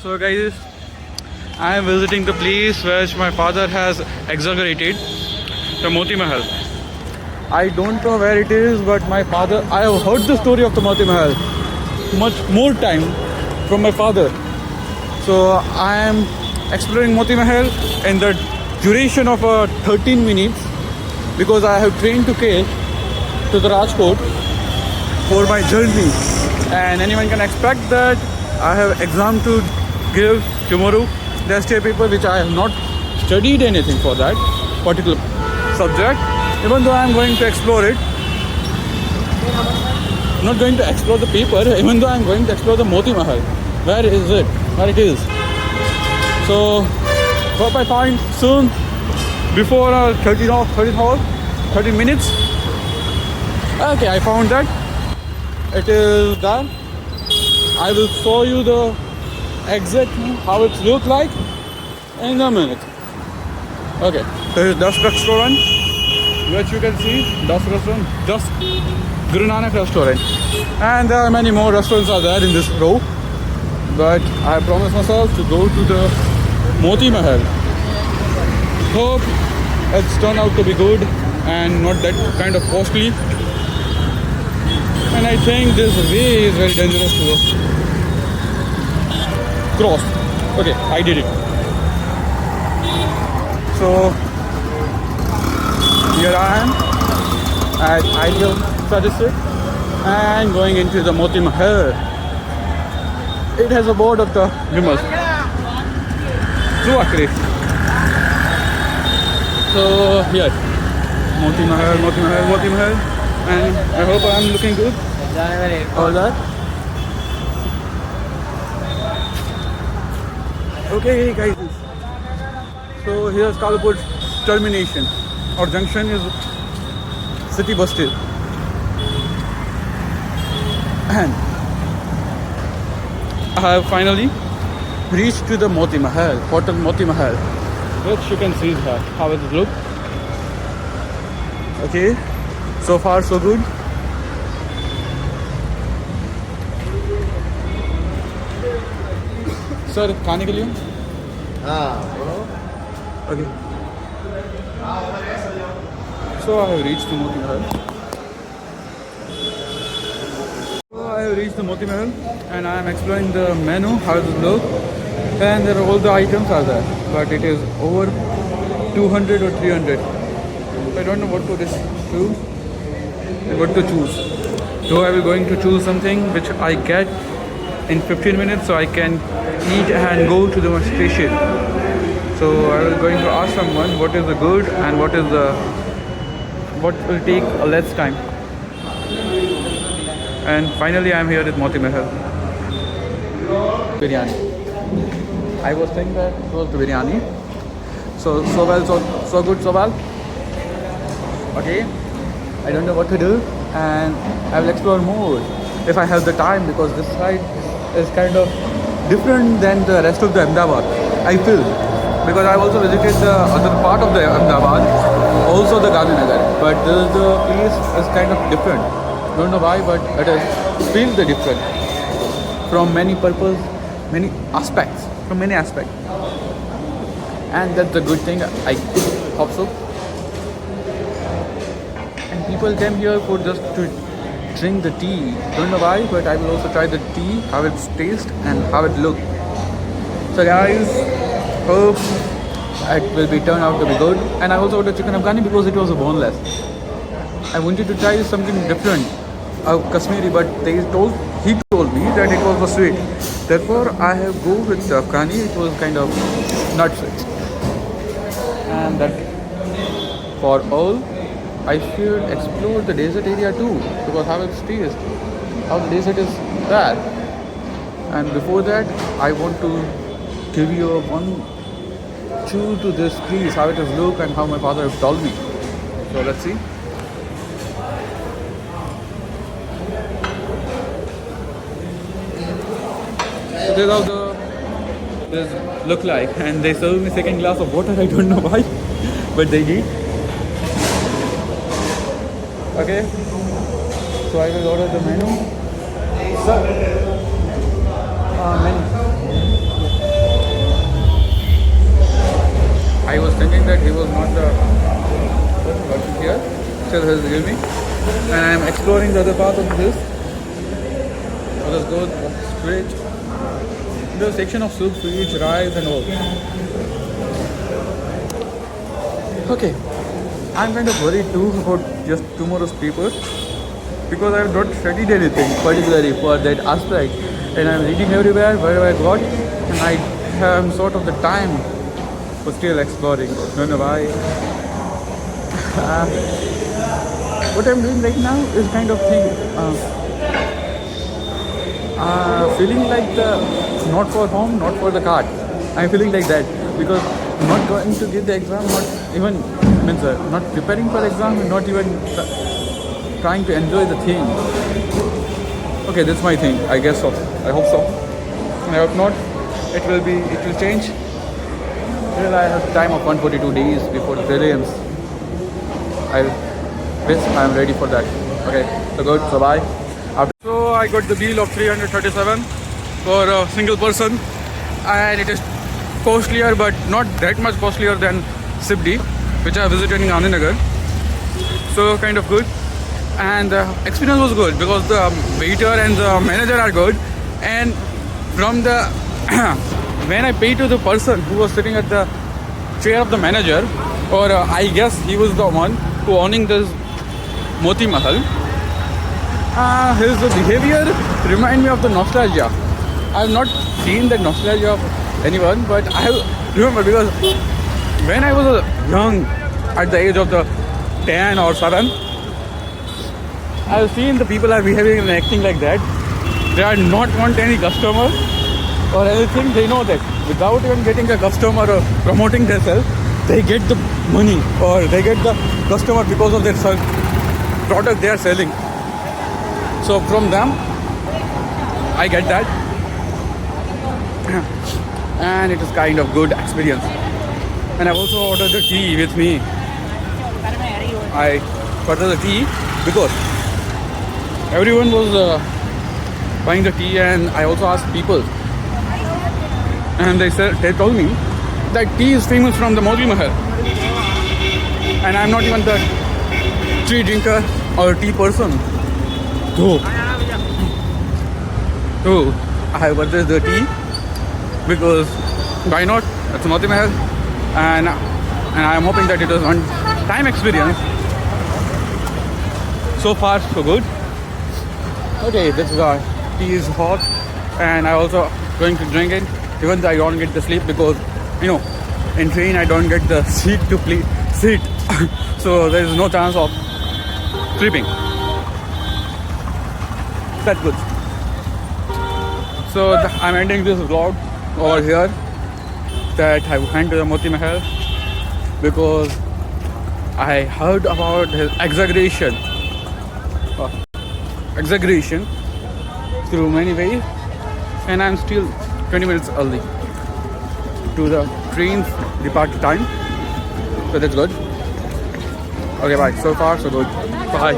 So guys, I am visiting the place which my father has exaggerated, the Moti Mahal. I don't know where it is, but my father, I have heard the story of the Moti Mahal much more time from my father. So I am exploring Moti Mahal in the duration of 13 minutes because I have trained to K to the Rajkot for my journey, and anyone can expect that I have exam to give tomorrow. The STA paper which I have not studied anything for that particular subject, even though I am going to explore it. Not going to explore the paper, even though I am going to explore the Moti Mahal. Where is it? Where it is? So hope I find soon before 30 minutes. Okay, I found that. It is there. I will show you the exact how it looks like in a minute. Okay, there is Das Restaurant, which you can see. Das Restaurant, just Guru Nanak Restaurant, and there are many more restaurants are there in this row. But I promised myself to go to the Moti Mahal. Hope it's turned out to be good and not that kind of costly. And I think this way is very dangerous to cross. Okay, I did it. So here I am at Ideal Statistic and going into the Moti Mahal. It has a board of the Vimal. So here, Moti Mahal, and I hope I'm looking good. All that. Okay guys, so here's Kalapur termination or junction is city bus still, and I have finally reached to the Moti Mahal, Hotel Moti Mahal, which you can see here how it looks. Okay, so far so good. Sir खाने के लिए okay. So I have reached the Moti Mahal. And I am exploring the menu, how does it look, and there are all the items are there, but it is over 200 or 300. I don't know what to do and what to choose. So I will going to choose something which I get in 15 minutes so I can eat and go to the station. So I will going to ask someone what is the good and what will take a less time. And finally I am here at Moti Mahal. Biryani. I was thinking that it was the biryani. So good, so well. Okay, I don't know what to do, and I will explore more if I have the time, because this side is kind of different than the rest of the Ahmedabad, I feel, because I also visited the other part of the Ahmedabad, also the Gandhinagar, but the place is kind of different. Don't know why, but it feels the different from many purpose, many aspects, and that's a good thing. I hope so. And people came here for just to drink the tea. Don't know why, but I will also try the tea, how it tastes and how it looks. So guys, hope it will be turned out to be good. And I also ordered chicken Afghani because it was a boneless. I wanted to try something different, Kashmiri, but he told me that it was a sweet. Therefore, I have go with the Afghani. It was kind of not sweet. And that for all, I should explore the desert area too, because how it's taste, how the desert is there. And before that, I want to give you a one chew to this place, how it is look and how my father has told me. So let's see. So this is how this look like, and they serve me second glass of water. I don't know why, but they did. Okay, so I will order the menu. Sir, menu. still has given me. And I'm exploring the other part of this. So let's go straight. The section of soup, fish, rice and all. Okay. I'm kind of worried too about just tomorrow's paper because I have not studied anything particularly for that aspect, and I'm reading everywhere wherever I got, and I have sort of the time for still exploring. Don't know why. What I'm doing right now is kind of thing, feeling like the not for home, not for the card. I'm feeling like that because I'm not going to give the exam, not even means not preparing for exam, and not even trying to enjoy the thing. Okay, that's my thing. I guess so. I hope so. I hope not. It will change. Well, I have time of 142 days before the prelims. I wish I am ready for that. Okay, so good. So bye. So I got the bill of 337 for a single person, and it is costlier, but not that much costlier than SIPD, which I visited in Gandhinagar. So kind of good, and the experience was good because the waiter and the manager are good, and from the when I paid to the person who was sitting at the chair of the manager, or I guess he was the one who owning this Moti Mahal, his behavior remind me of the nostalgia. I have not seen the nostalgia of anyone, but I remember because when I was young, at the age of the 10 or 7, I have seen the people are behaving and acting like that. They are not want any customer or anything. They know that without even getting a customer or promoting themselves, they get the money or they get the customer because of their product they are selling. So from them, I get that, and it is kind of good experience. And I also ordered the tea with me. I ordered the tea because everyone was buying the tea, and I also asked people, and they told me that tea is famous from the Moti Mahal, and I'm not even the tea drinker or tea person. So I purchased the tea because why not? It's Moti Mahal, and I am hoping that it was one time experience. So far so good. Okay, this is our tea is hot, and I also going to drink it even though I don't get the sleep because in train I don't get the seat to sit so there is no chance of sleeping. That's good. So I'm ending this vlog over here that I went to the Moti Mahal because I heard about his exaggeration through many ways, and I'm still 20 minutes early to the train's departure time, so that's good. Okay, bye. So far so good. Bye.